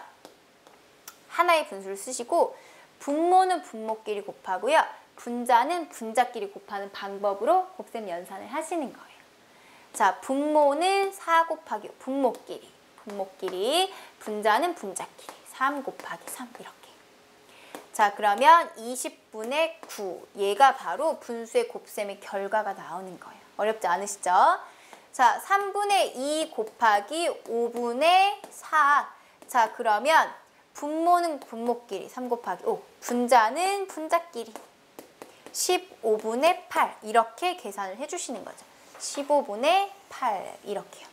하나의 분수를 쓰시고 분모는 분모끼리 곱하고요. 분자는 분자끼리 곱하는 방법으로 곱셈 연산을 하시는 거예요. 자, 분모는 4 곱하기 분모끼리, 분자는 분자끼리 3 곱하기 3 이렇게. 자, 그러면 20분의 9 얘가 바로 분수의 곱셈의 결과가 나오는 거예요. 어렵지 않으시죠? 자, 3분의 2 곱하기 5분의 4. 자, 그러면 분모는 분모끼리 3 곱하기 5. 분자는 분자끼리 15분의 8. 이렇게 계산을 해주시는 거죠. 15분의 8 이렇게요.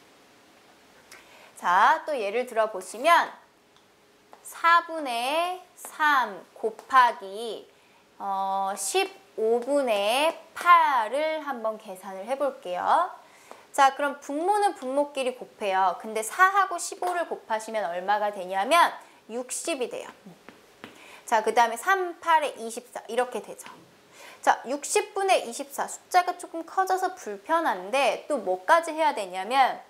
자, 또 예를 들어 보시면 4분의 3 곱하기 15분의 8을 한번 계산을 해볼게요. 자, 그럼 분모는 분모끼리 곱해요. 근데 4하고 15를 곱하시면 얼마가 되냐면 60이 돼요. 자, 그 다음에 3, 8에 24 이렇게 되죠. 자, 60분의 24 숫자가 조금 커져서 불편한데 또 뭐까지 해야 되냐면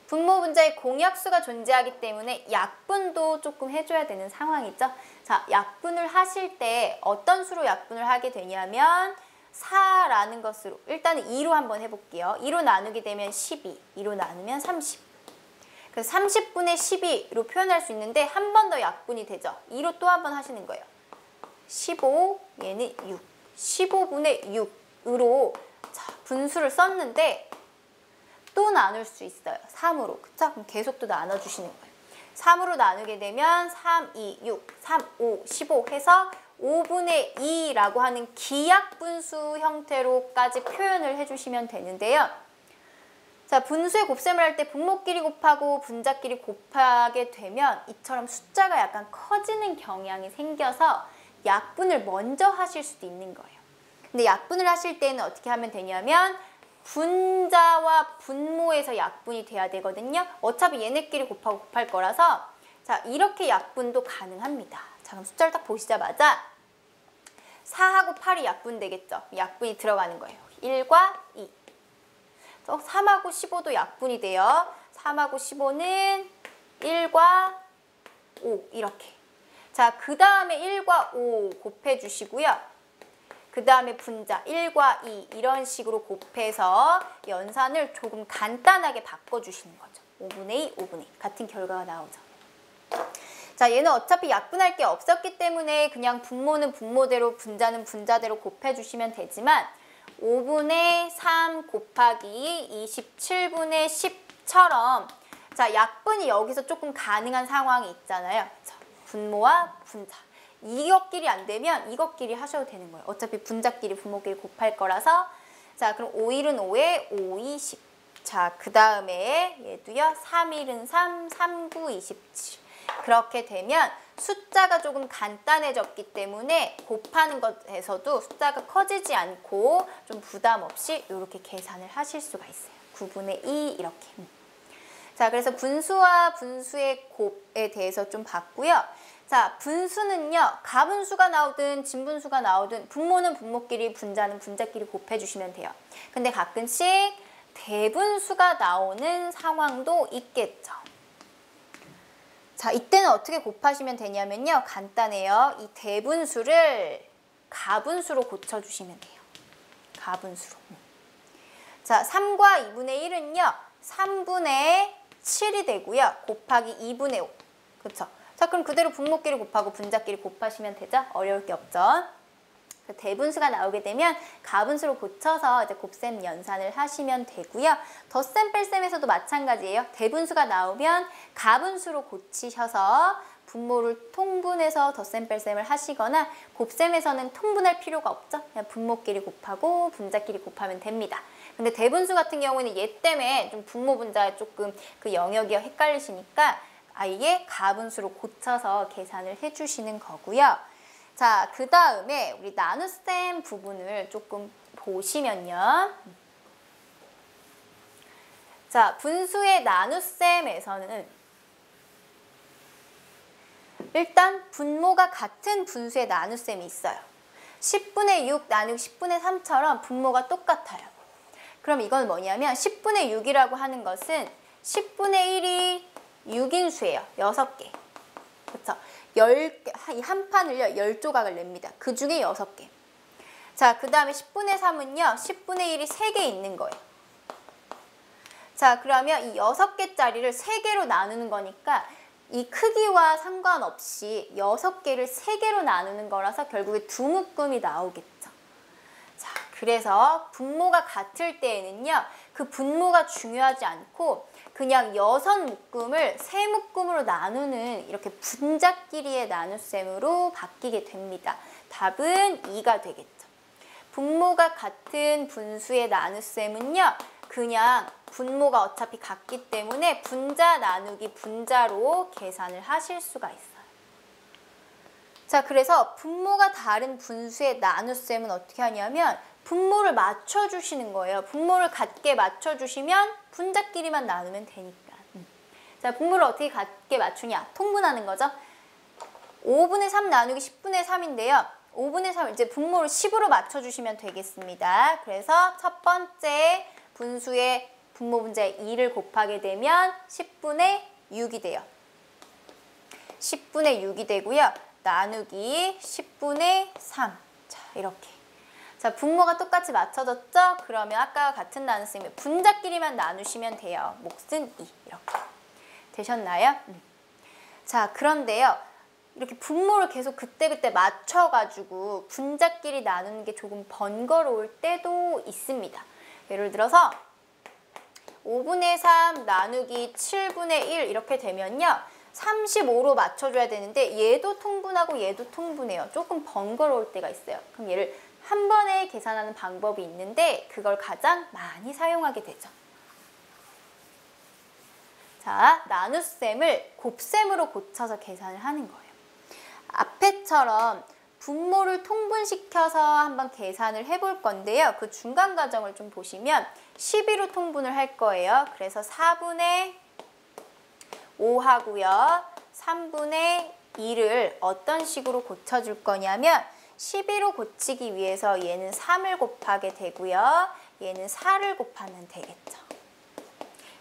분모 분자에 공약수가 존재하기 때문에 약분도 조금 해줘야 되는 상황이죠. 자, 약분을 하실 때 어떤 수로 약분을 하게 되냐면 4라는 것으로 일단은 2로 한번 해볼게요. 2로 나누게 되면 12, 2로 나누면 30. 그래서 30분의 12로 표현할 수 있는데 한 번 더 약분이 되죠. 2로 또 한 번 하시는 거예요. 15, 얘는 6. 15분의 6으로 자, 분수를 썼는데 또 나눌 수 있어요. 3으로. 그쵸? 그럼 계속 또 나눠주시는 거예요. 3으로 나누게 되면 3, 2, 6, 3, 5, 15 해서 5분의 2라고 하는 기약분수 형태로까지 표현을 해주시면 되는데요. 자, 분수의 곱셈을 할 때 분모끼리 곱하고 분자끼리 곱하게 되면 이처럼 숫자가 약간 커지는 경향이 생겨서 약분을 먼저 하실 수도 있는 거예요. 근데 약분을 하실 때는 어떻게 하면 되냐면 분자와 분모에서 약분이 돼야 되거든요. 어차피 얘네끼리 곱하고 곱할 거라서 자, 이렇게 약분도 가능합니다. 자, 그럼 숫자를 딱 보시자마자 4하고 8이 약분되겠죠. 약분이 들어가는 거예요. 1과 2. 3하고 15도 약분이 돼요. 3하고 15는 1과 5 이렇게. 자, 그 다음에 1과 5 곱해주시고요. 그 다음에 분자 1과 2 이런 식으로 곱해서 연산을 조금 간단하게 바꿔주시는 거죠. 5분의 2, 5분의 2 같은 결과가 나오죠. 자, 얘는 어차피 약분할 게 없었기 때문에 그냥 분모는 분모대로 분자는 분자대로 곱해주시면 되지만 5분의 3 곱하기 27분의 10처럼 자, 약분이 여기서 조금 가능한 상황이 있잖아요. 자, 분모와 분자. 이것끼리 안 되면 이것끼리 하셔도 되는 거예요. 어차피 분자끼리 분모끼리 곱할 거라서 자, 그럼 5일은 5에 5, 20. 자, 그 다음에 얘도요. 3일은 3, 3, 9, 27. 그렇게 되면 숫자가 조금 간단해졌기 때문에 곱하는 것에서도 숫자가 커지지 않고 좀 부담 없이 이렇게 계산을 하실 수가 있어요. 9분의 2 이렇게. 자, 그래서 분수와 분수의 곱에 대해서 좀 봤고요. 자, 분수는요. 가분수가 나오든 진분수가 나오든 분모는 분모끼리 분자는 분자끼리 곱해주시면 돼요. 근데 가끔씩 대분수가 나오는 상황도 있겠죠. 자, 이때는 어떻게 곱하시면 되냐면요. 간단해요. 이 대분수를 가분수로 고쳐주시면 돼요. 가분수로. 자, 3과 2분의 1은요. 3분의 7이 되고요. 곱하기 2분의 5. 그렇죠? 자, 그럼 그대로 분모끼리 곱하고 분자끼리 곱하시면 되죠? 어려울 게 없죠? 대분수가 나오게 되면 가분수로 고쳐서 이제 곱셈 연산을 하시면 되고요. 덧셈 뺄셈에서도 마찬가지예요. 대분수가 나오면 가분수로 고치셔서 분모를 통분해서 덧셈 뺄셈을 하시거나 곱셈에서는 통분할 필요가 없죠. 그냥 분모끼리 곱하고 분자끼리 곱하면 됩니다. 근데 대분수 같은 경우는 얘 때문에 좀 분모 분자에 조금 그 영역이 헷갈리시니까 아예 가분수로 고쳐서 계산을 해주시는 거고요. 자, 그 다음에 우리 나눗셈 부분을 조금 보시면요. 자, 분수의 나눗셈에서는 일단 분모가 같은 분수의 나눗셈이 있어요. 10분의 6 나누기 10분의 3처럼 분모가 똑같아요. 그럼 이건 뭐냐면 10분의 6이라고 하는 것은 10분의 1이 6인수예요. 6개. 그렇죠? 10개, 한 판을요, 10조각을 냅니다. 그 중에 6개. 자, 그 다음에 10분의 3은요, 10분의 1이 3개 있는 거예요. 자, 그러면 이 6개짜리를 3개로 나누는 거니까 이 크기와 상관없이 6개를 3개로 나누는 거라서 결국에 두 묶음이 나오겠죠. 자, 그래서 분모가 같을 때에는요, 그 분모가 중요하지 않고 그냥 6묶음을 3묶음으로 나누는 이렇게 분자끼리의 나눗셈으로 바뀌게 됩니다. 답은 2가 되겠죠. 분모가 같은 분수의 나눗셈은요, 그냥 분모가 어차피 같기 때문에 분자 나누기 분자로 계산을 하실 수가 있어요. 자, 그래서 분모가 다른 분수의 나눗셈은 어떻게 하냐면 분모를 맞춰주시는 거예요. 분모를 같게 맞춰주시면 분자끼리만 나누면 되니까. 자, 분모를 어떻게 같게 맞추냐? 통분하는 거죠. 5분의 3 나누기 10분의 3인데요. 5분의 3 이제 분모를 10으로 맞춰주시면 되겠습니다. 그래서 첫 번째 분수의 분모 분자에 2를 곱하게 되면 10분의 6이 돼요. 10분의 6이 되고요. 나누기 10분의 3. 자, 이렇게. 자, 분모가 똑같이 맞춰졌죠? 그러면 아까와 같은 나눗셈이 분자끼리만 나누시면 돼요. 몫은 2. 이렇게. 되셨나요? 자, 그런데요. 이렇게 분모를 계속 그때그때 맞춰가지고 분자끼리 나누는 게 조금 번거로울 때도 있습니다. 예를 들어서 5분의 3 나누기 7분의 1 이렇게 되면요. 35로 맞춰줘야 되는데 얘도 통분하고 얘도 통분해요. 조금 번거로울 때가 있어요. 그럼 얘를 한 번에 계산하는 방법이 있는데 그걸 가장 많이 사용하게 되죠. 자, 나눗셈을 곱셈으로 고쳐서 계산을 하는 거예요. 앞에처럼 분모를 통분시켜서 한번 계산을 해볼 건데요. 그 중간 과정을 좀 보시면 12로 통분을 할 거예요. 그래서 4분의 5 하고요. 3분의 2를 어떤 식으로 고쳐줄 거냐면 12로 고치기 위해서 얘는 3을 곱하게 되고요. 얘는 4를 곱하면 되겠죠.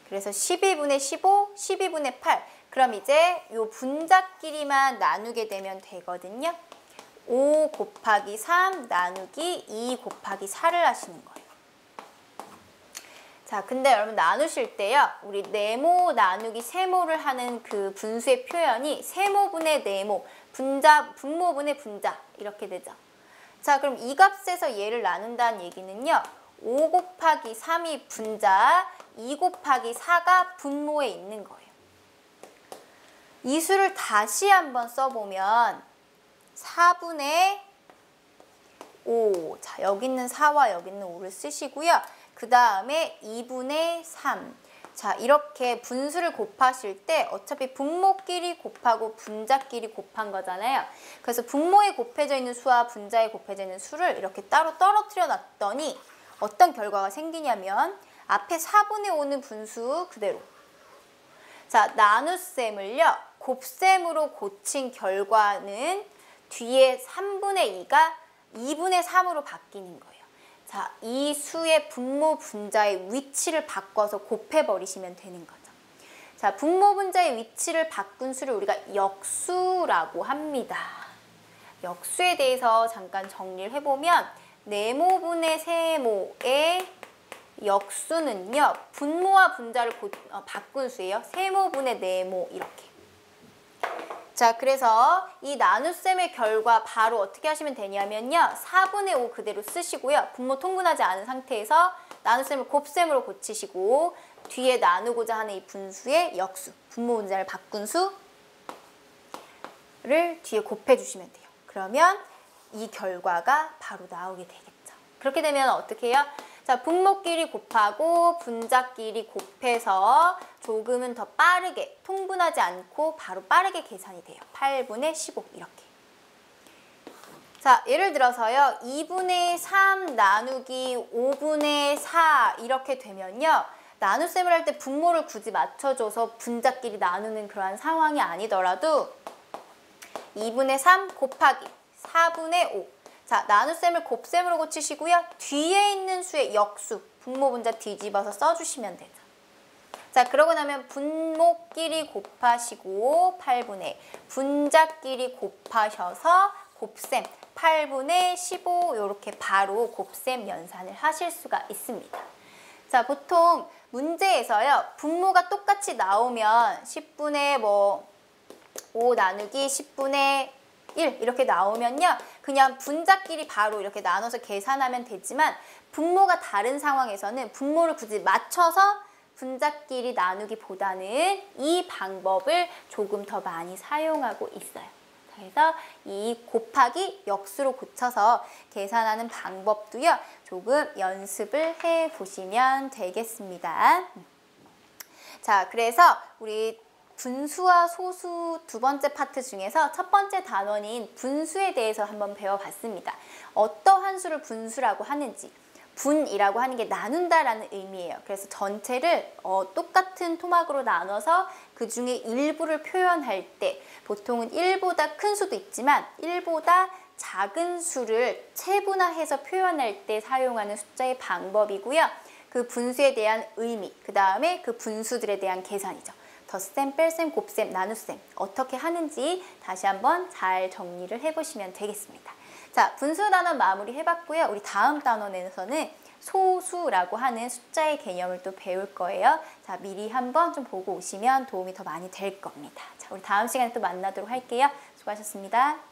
그래서 12분의 15, 12분의 8. 그럼 이제 요 분자끼리만 나누게 되면 되거든요. 5 곱하기 3 나누기 2 곱하기 4를 하시는 거예요. 자, 근데 여러분 나누실 때요. 우리 네모 나누기 세모를 하는 그 분수의 표현이 세모분의 네모, 분모분의 분자 이렇게 되죠. 자, 그럼 이 값에서 얘를 나눈다는 얘기는요. 5 곱하기 3이 분자, 2 곱하기 4가 분모에 있는 거예요. 이 수를 다시 한번 써보면 4분의 5. 자, 여기 있는 4와 여기 있는 5를 쓰시고요. 그 다음에 2분의 3. 자, 이렇게 분수를 곱하실 때 어차피 분모끼리 곱하고 분자끼리 곱한 거잖아요. 그래서 분모에 곱해져 있는 수와 분자에 곱해져 있는 수를 이렇게 따로 떨어뜨려 놨더니 어떤 결과가 생기냐면 앞에 4분의 5는 분수 그대로. 자, 나눗셈을요. 곱셈으로 고친 결과는 뒤에 3분의 2가 2분의 3으로 바뀌는 거예요. 자, 이 수의 분모 분자의 위치를 바꿔서 곱해버리시면 되는 거죠. 자, 분모 분자의 위치를 바꾼 수를 우리가 역수라고 합니다. 역수에 대해서 잠깐 정리를 해보면 네모분의 세모의 역수는요. 분모와 분자를 바꾼 수예요. 세모분의 네모 이렇게. 자, 그래서 이 나눗셈의 결과 바로 어떻게 하시면 되냐면요. 4분의 5 그대로 쓰시고요. 분모 통분하지 않은 상태에서 나눗셈을 곱셈으로 고치시고 뒤에 나누고자 하는 이 분수의 역수, 분모 분자를 바꾼 수를 뒤에 곱해주시면 돼요. 그러면 이 결과가 바로 나오게 되겠죠. 그렇게 되면 어떻게 해요? 자, 분모끼리 곱하고 분자끼리 곱해서 조금은 더 빠르게 통분하지 않고 바로 빠르게 계산이 돼요. 8분의 15 이렇게. 자, 예를 들어서요. 2분의 3 나누기 5분의 4 이렇게 되면요. 나눗셈을 할 때 분모를 굳이 맞춰줘서 분자끼리 나누는 그러한 상황이 아니더라도 2분의 3 곱하기 4분의 5. 자, 나눗셈을 곱셈으로 고치시고요. 뒤에 있는 수의 역수, 분모 분자 뒤집어서 써주시면 되죠. 자, 그러고 나면 분모끼리 곱하시고 8분의 분자끼리 곱하셔서 곱셈 8분의 15 이렇게 바로 곱셈 연산을 하실 수가 있습니다. 자, 보통 문제에서요. 분모가 똑같이 나오면 10분의 5 나누기 10분의 1 이렇게 나오면요. 그냥 분자끼리 바로 이렇게 나눠서 계산하면 되지만 분모가 다른 상황에서는 분모를 굳이 맞춰서 분자끼리 나누기보다는 이 방법을 조금 더 많이 사용하고 있어요. 그래서 이 곱하기 역수로 고쳐서 계산하는 방법도요. 조금 연습을 해보시면 되겠습니다. 자, 그래서 우리 분수와 소수 두 번째 파트 중에서 첫 번째 단원인 분수에 대해서 한번 배워봤습니다. 어떠한 수를 분수라고 하는지, 분이라고 하는 게 나눈다라는 의미예요. 그래서 전체를 똑같은 토막으로 나눠서 그 중에 일부를 표현할 때 보통은 1보다 큰 수도 있지만 1보다 작은 수를 체분화해서 표현할 때 사용하는 숫자의 방법이고요. 그 분수에 대한 의미, 그 다음에 그 분수들에 대한 계산이죠. 덧셈, 뺄셈, 곱셈, 나눗셈 어떻게 하는지 다시 한번 잘 정리를 해보시면 되겠습니다. 자, 분수 단원 마무리 해봤고요. 우리 다음 단원에서는 소수라고 하는 숫자의 개념을 또 배울 거예요. 자, 미리 한번 좀 보고 오시면 도움이 더 많이 될 겁니다. 자, 우리 다음 시간에 또 만나도록 할게요. 수고하셨습니다.